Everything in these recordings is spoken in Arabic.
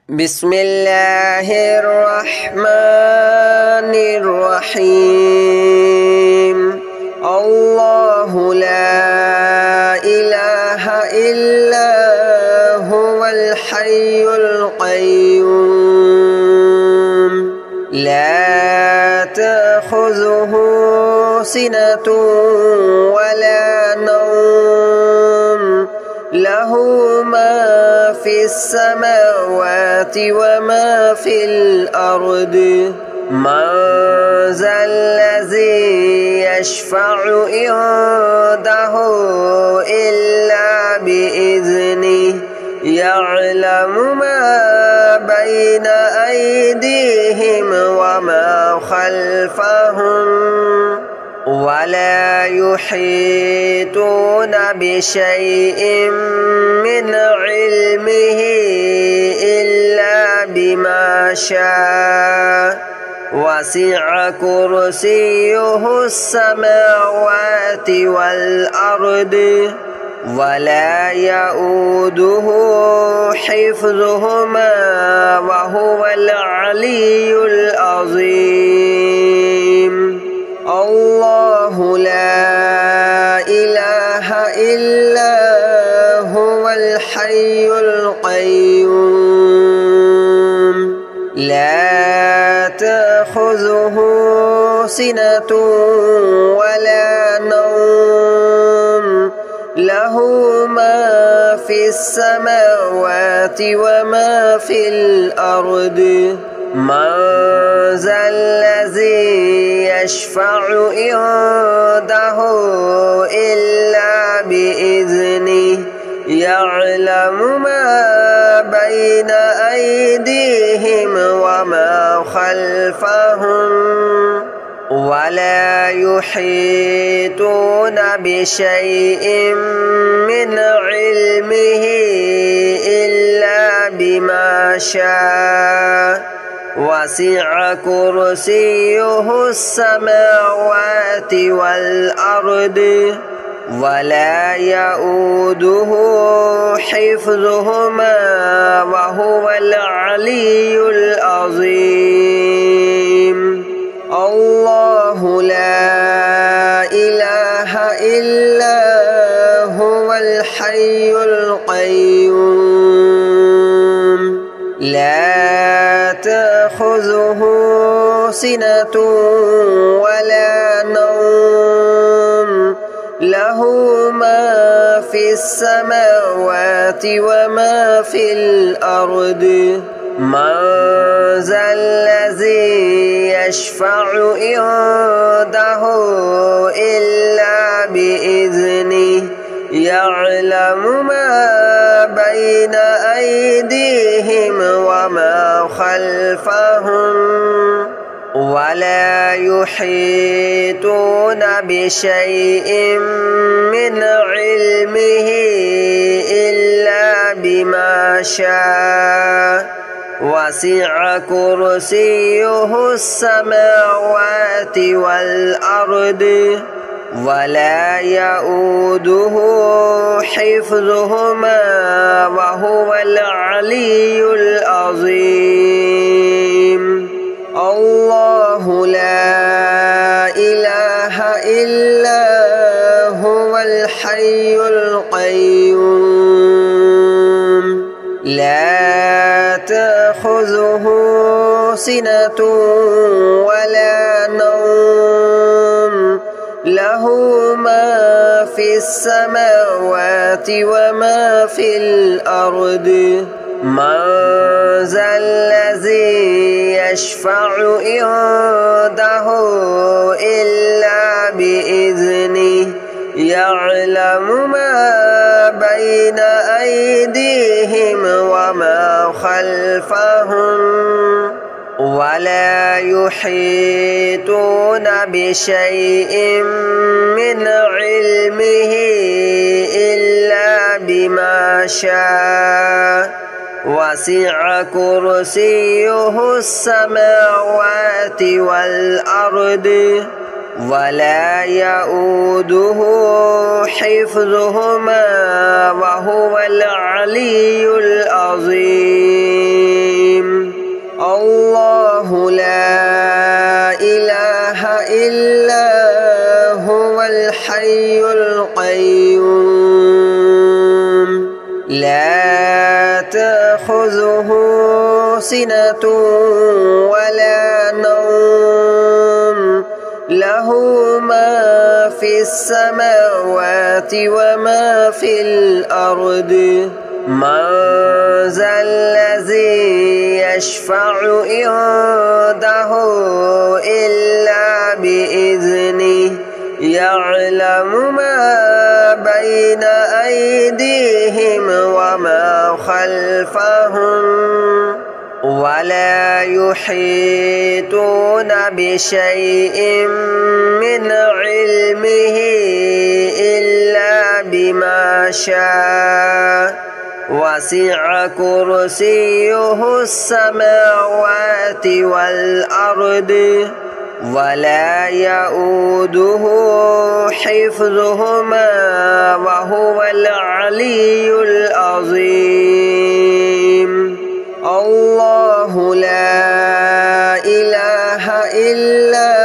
بسم الله الرحمن الرحيم الله لا إله إلا هو الحي القيوم لا تأخذه سنة ولا نوم له ما في السماوات وما في الأرض من ذا الذي يشفع عنده إلا بإذنه يعلم ما بين أيديهم وما خلفهم ولا يحيطون بشيء من علمه إلا بما شاء وسع كرسيه السماوات والأرض ولا يؤوده حفظهما وهو العلي العظيم الله لا إله إلا هو الحي القيوم لا تأخذه سنة ولا نوم له ما في السماوات وما في الأرض من ذا الذي يشفع عنده إلا بإذنه يعلم ما بين أيديهم وما خلفهم ولا يحيطون بشيء من علمه إلا بما شاء وسع كرسيه السماوات والأرض ولا يؤوده حفظهما وهو العلي العظيم الله لا إله إلا هو الحي القيوم لا تأخذه سنة ولا نوم له ما في السماوات وما في الأرض من ذا الذي يشفع عنده إلا بإذنه يعلم ما بين أيديهم وما خلفهم ولا يحيطون بشيء من علمه إلا بما شاء وسع كرسيه السماوات والأرض ولا يؤوده حفظهما وهو العلي العظيم الله لا إله إلا هو الحي القيوم لا تأخذه سنة ولا نوم له ما في السماوات وما في الأرض من ذا الذي يشفع عنده إلا بإذنه يعلم ما بين أيديهم وما خلفهم ولا يحيطون بشيء من علمه إلا بما شاء وسع كرسيه السماوات والأرض ولا يؤوده حفظهما وهو العلي العظيم. تأخذه سنة ولا نوم له ما في السماوات وما في الأرض من ذا الذي يشفع عنده إلا بإذنه يعلم ما بين أيديهم وما خلفهم ولا يحيطون بشيء من علمه إلا بما شاء وسع كرسيه السماوات والأرض ولا يؤوده حفظهما وهو العلي العظيم الله لا إله إلا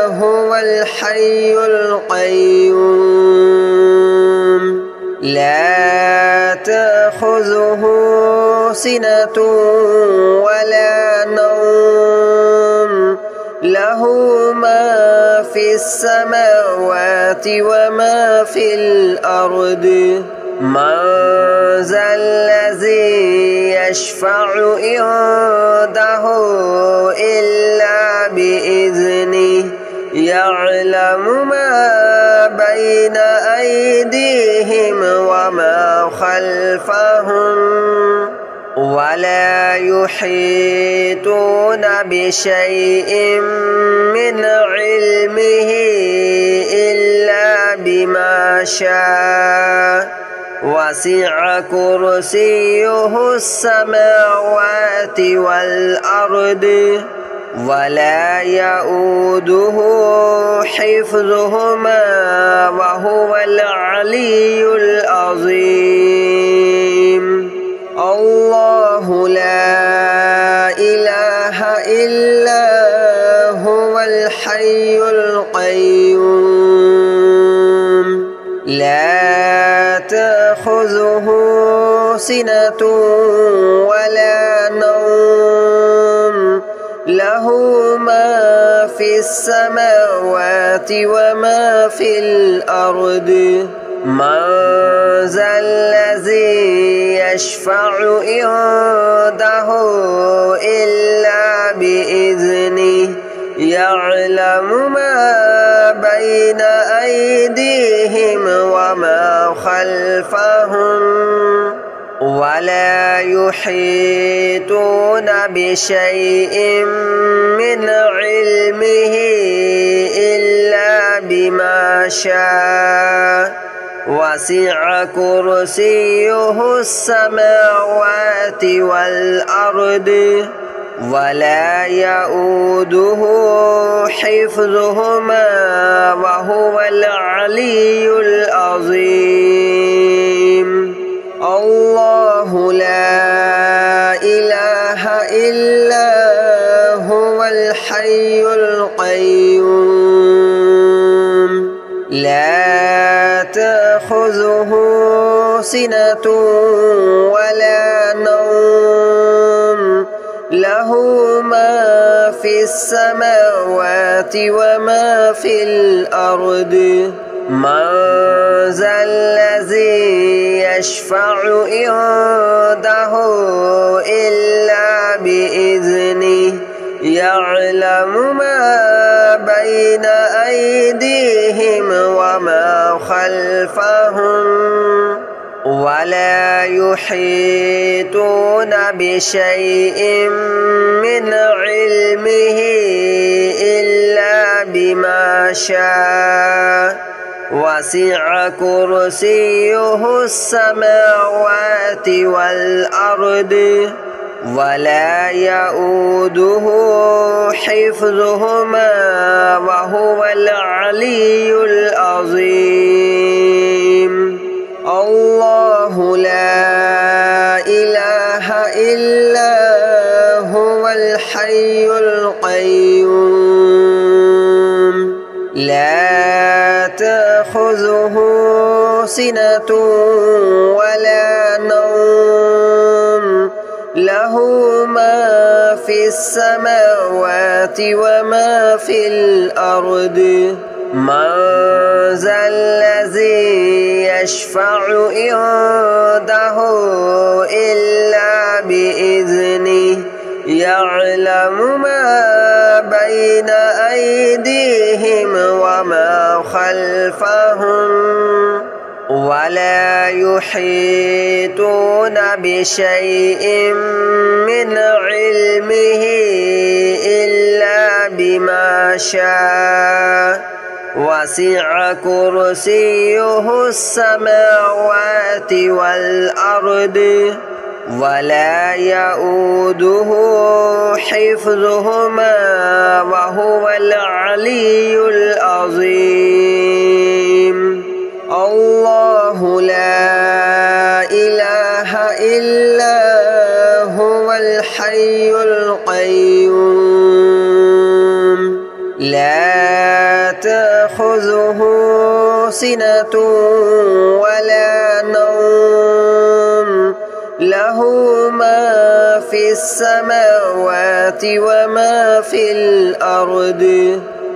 هو الحي القيوم لا تأخذه سنة ولا نوم له ما في السماوات وما في الأرض من ذا الذي يشفع عنده إلا بإذنه يعلم ما بين أيديهم وما خلفهم ولا يحيطون بشيء من علمه إلا بما شاء وسع كرسيه السماوات والأرض ولا يؤوده حفظهما وهو العلي العظيم الله لا إله إلا هو الحي القيوم لا تأخذه سنة ولا نوم له ما في السماوات وما في الأرض من ذا الذي يشفع عنده إلا بإذنه يعلم ما بين أيديهم وما خلفهم ولا يحيطون بشيء من علمه إلا بما شاء وسع كرسيه السماوات والأرض ولا يؤوده حفظهما وهو العلي العظيم الله لا إله إلا هو الحي القيوم لا تأخذه سنة ولا نوم له ما في السماوات وما في الأرض من ذا الذي يشفع عنده إلا بإذنه يعلم ما بين أيديهم وما خلفهم ولا يحيطون بشيء من علمه إلا بما شاء وسع كرسيه السماوات والأرض ولا يؤوده حفظهما وهو العلي العظيم الله لا إله إلا هو الحي القيوم لا تأخذه سنة ولا نوم له له ما في السماوات وما في الأرض من ذا الذي يشفع عنده إلا بإذنه يعلم ما بين أيديهم وما خلفهم ولا يحيطون بشيء من علمه إلا بما شاء وسع كرسيه السماوات والأرض ولا يؤوده حفظهما وهو العلي العظيم الله لا إله إلا هو الحي القيوم لا تأخذه سنة ولا نوم له ما في السماوات وما في الأرض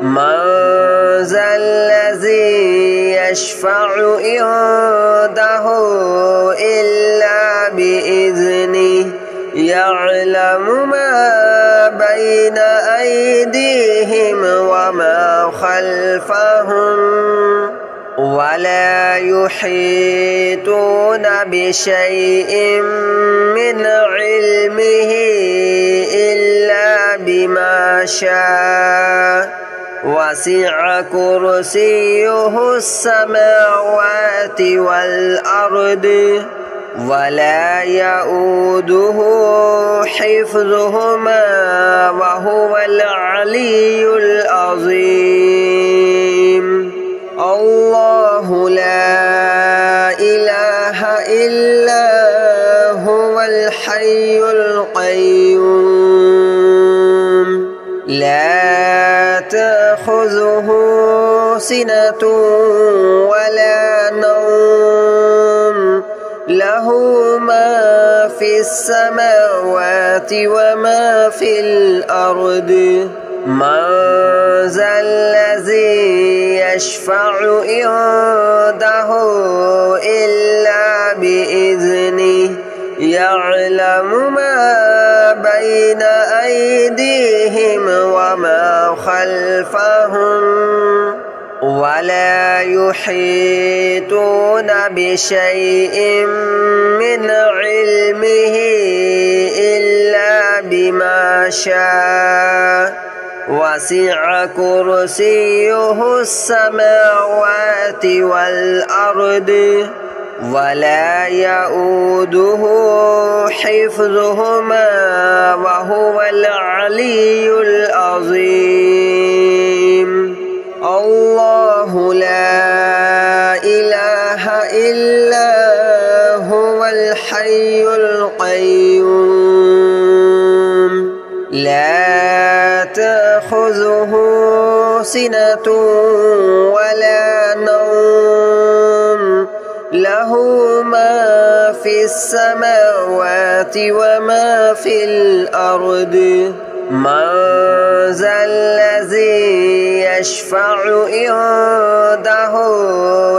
من ذا الذي يشفع عنده إلا بإذنه يعلم ما بين أيديهم وما خلفهم ولا يحيطون بشيء من علمه إلا بما شاء وسع كرسيه السماوات والأرض ولا يؤوده حفظهما وهو العلي العظيم الله لا إله إلا هو الحي القيوم لا تأخذه سنة ولا نوم له ما في السماوات وما في الأرض من ذا الذي يشفع عنده إلا بإذنه يعلم ما بين أيديهم وما خلفهم ولا يحيطون بشيء من علمه إلا بما شاء وسع كرسيه السماوات والأرض ولا يؤوده حفظهما وهو العلي العظيم الله لا إله إلا هو الحي القيوم لا تأخذه سنة ولا نوم له ما في السماوات وما في الأرض من ذا الذي يشفع عنده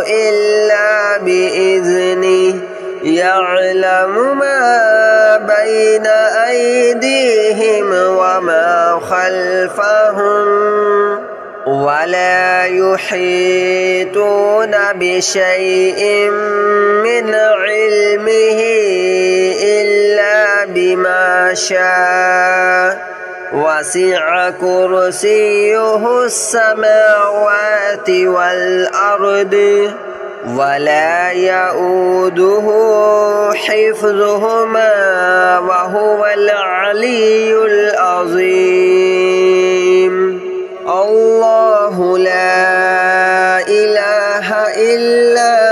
إلا بإذنه يعلم ما بين أيديهم وما خلفهم ولا يحيطون بشيء من علمه إلا بما شاء وسع كرسيه السماوات والأرض ولا يؤوده حفظهما وهو العلي العظيم الله لا إله إلا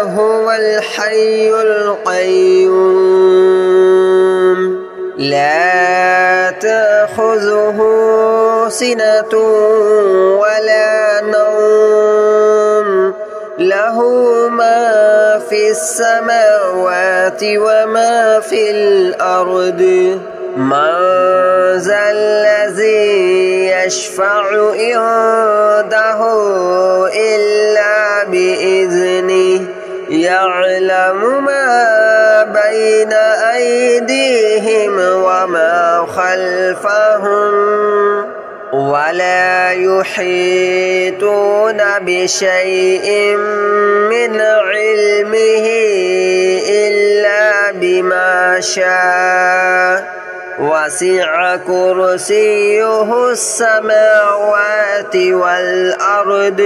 هو الحي القيوم لا تأخذه سنة ولا نوم له ما في السماوات وما في الأرض من ذا الذي يشفع عنده إلا بإذنه يعلم ما بين أيديهم وما خلفهم ولا يحيطون بشيء من علمه إلا بما شاء وسع كرسيه السماوات والأرض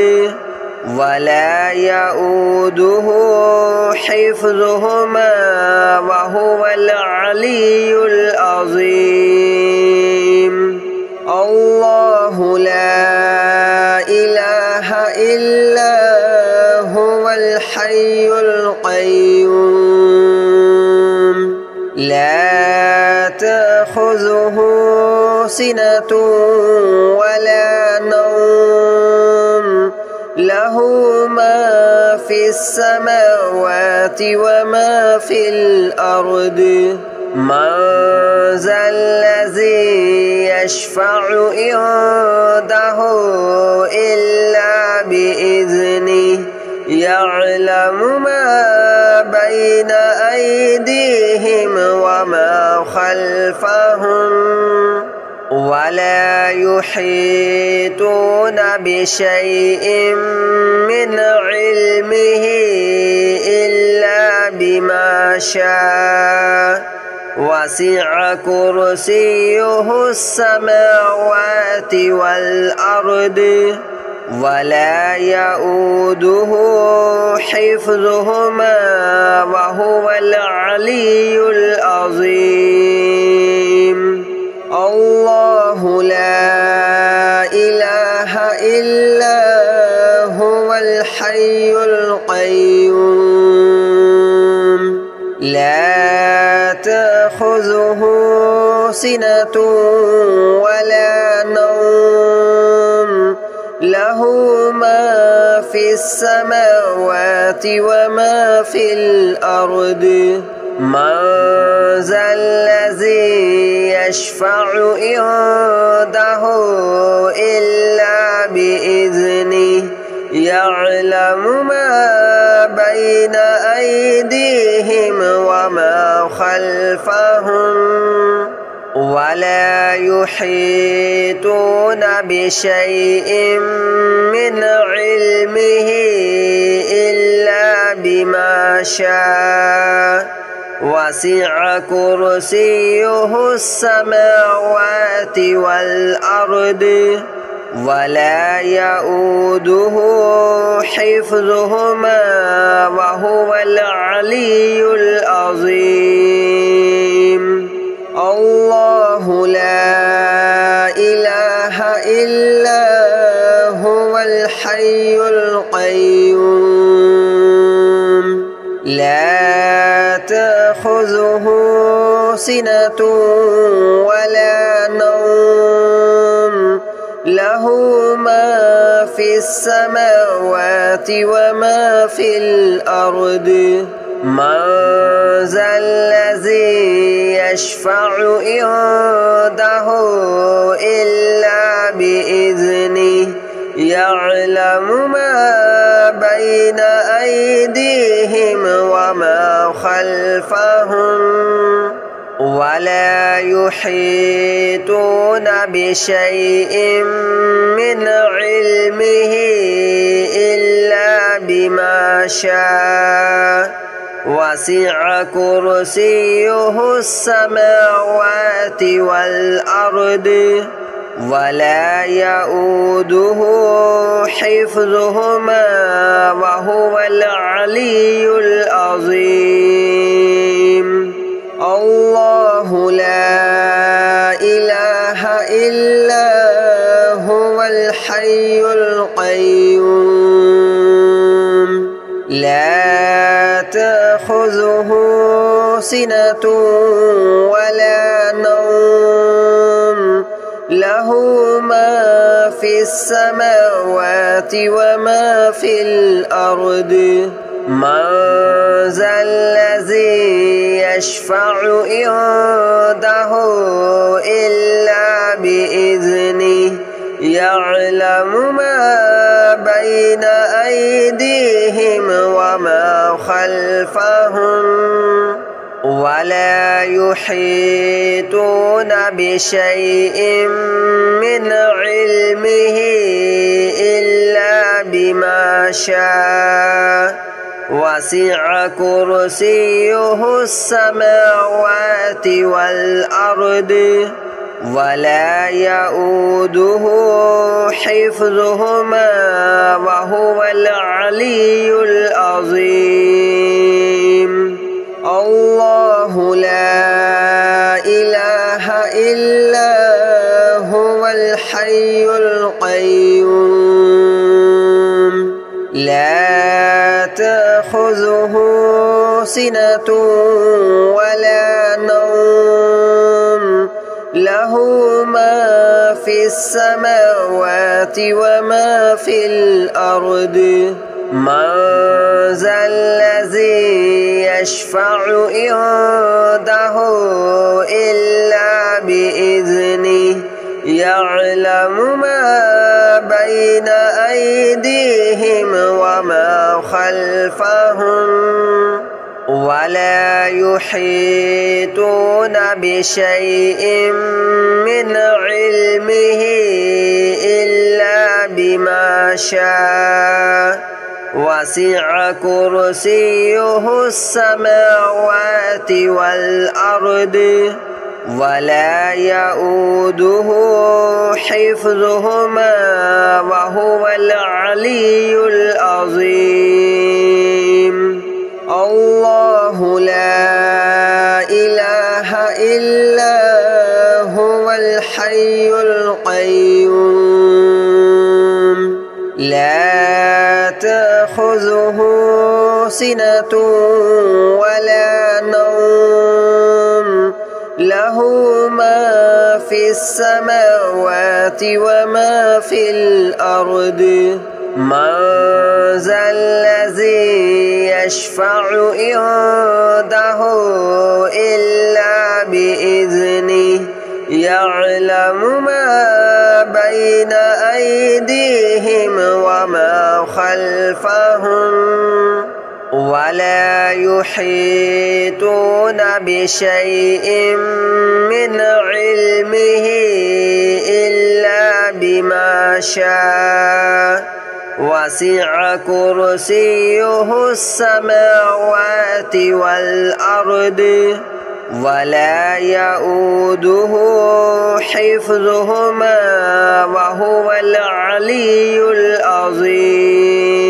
ولا يؤوده حفظهما وهو العلي العظيم الله لا إله إلا هو الحي القيوم لا تأخذه سنة ولا نوم له ما في السماوات وما في الأرض من ذا الذي يشفع عنده إلا بإذنه يعلم ما بين أيديهم وما خلفهم ولا يحيطون بشيء من علمه إلا بما شاء وسع كرسيه السماوات والأرض ولا يؤوده حفظهما وهو العلي العظيم الله لا إله إلا هو الحي القيوم لا تأخذه سنة ولا نوم له ما في السماوات وما في الأرض من ذا الذي يشفع عنده إلا بإذنه يعلم ما بين أيديهم وما خلفهم ولا يحيطون بشيء من علمه إلا بما شاء وسع كرسيه السماوات والأرض ولا يؤوده حفظهما وهو العلي العظيم الله لا إله إلا هو الحي القيوم لا تأخذه سنة ولا نوم له ما في السماوات وما في الأرض من ذا الذي يشفع عنده إلا بإذنه يعلم ما بين أيديهم وما خلفهم ولا يحيطون بشيء من علمه إلا بما شاء وسع كرسيه السماوات والأرض ولا يؤوده حفظهما وهو العلي العظيم الله لا إله إلا هو الحي القيوم لا تأخذه سنة ولا نوم له ما في السماوات وما في الأرض من ذا الذي يشفع عنده إلا بإذنه يعلم ما بين أيديهم وما خلفهم ولا يحيطون بشيء من علمه إلا بما شاء وسع كرسيه السماوات والأرض ولا يؤوده حفظهما وهو العلي العظيم الله لا إله إلا هو الحي القيوم لا تأخذه سنة ولا نوم له ما في السماوات وما في الأرض من ذا الذي يشفع عنده إلا بإذنه يعلم ما بين أيديهم وما خلفهم ولا يحيطون بشيء من علمه إلا بما شاء وسع كرسيه السماوات والأرض ولا يؤوده حفظهما وهو العلي العظيم الله لا إله إلا هو الحي القيوم لا تأخذه سنة ولا نوم له ما في السماوات وما في الأرض من ذا الذي يشفع عنده إلا بإذنه يعلم ما بين أيديهم وما خلفهم ولا يحيطون بشيء من علمه إلا بما شاء وسع كرسيه السماوات والأرض ولا يؤوده حفظهما وهو العلي العظيم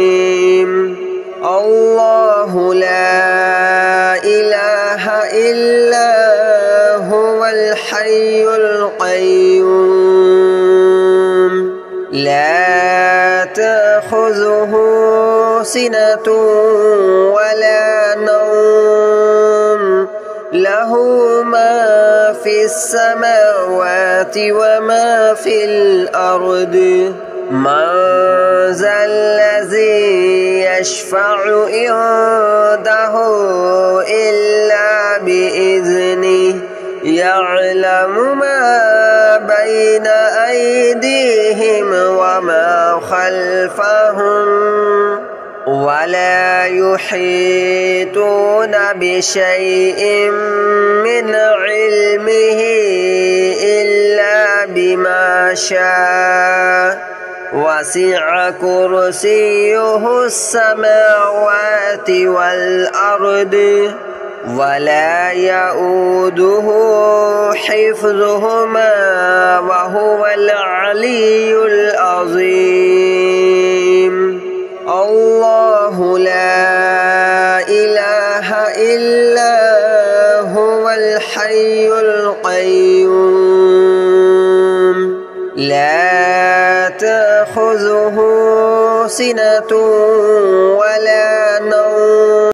الله لا إله إلا هو الحي القيوم لا تأخذه سنة ولا نوم له ما في السماوات وما في الأرض من ذا الذي يشفع عنده إلا بإذنه يعلم ما بين أيديهم وما خلفهم ولا يحيطون بشيء من علمه إلا بما شاء وسع كرسيه السماوات والأرض ولا يؤوده حفظهما وهو العلي العظيم الله لا إله إلا هو الحي القيوم لا تأخذه سنة ولا